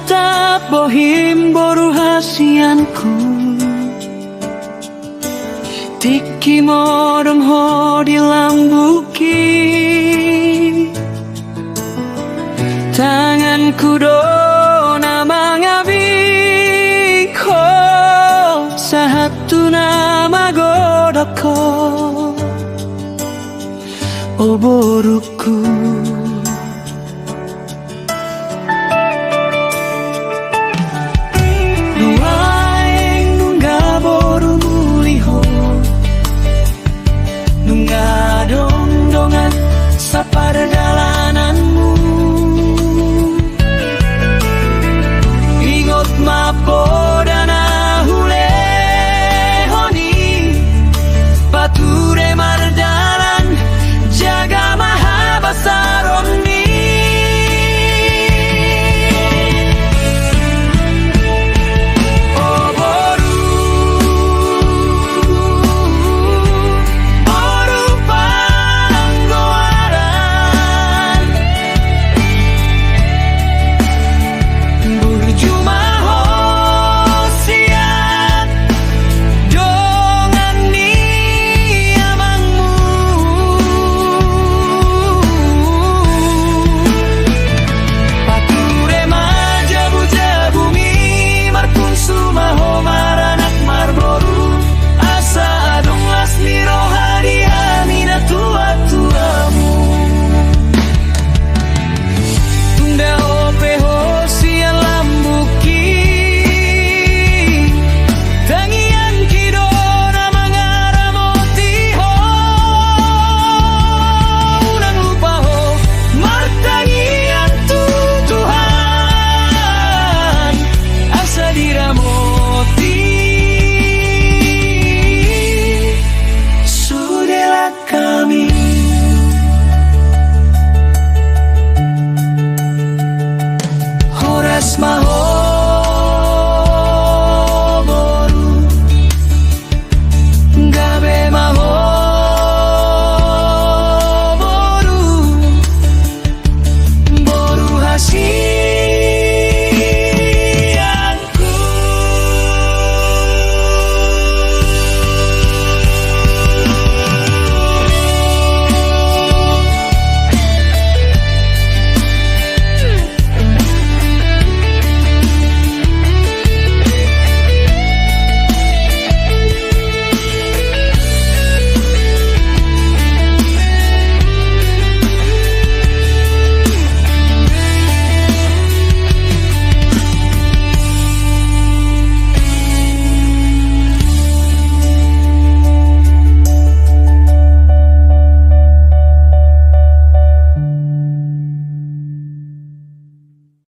tap bohim boru hasianku Tiki modong ho di lambuki Tanganku do nama ngabiko Sahatu nama godoko O boruku Nuaing nungga boru muliho Nungga dong-dongan sapar dalananmu Ingot mapodana hule honi Pature mardalan jaga mahabasaroni Oh boru Boru panggoaran Burjuma hosiat Dongan ni amangmu Pature majabu-jabumi Markun sumaho maranak marboru Asa adong lasmi rohani amina tua-tuamu Tunda ope hosian lambuki Tangian kidona mangaramoti ho Unang lupa ho martangian tutuhan Asa diramoti Sudahlah kami Horas maho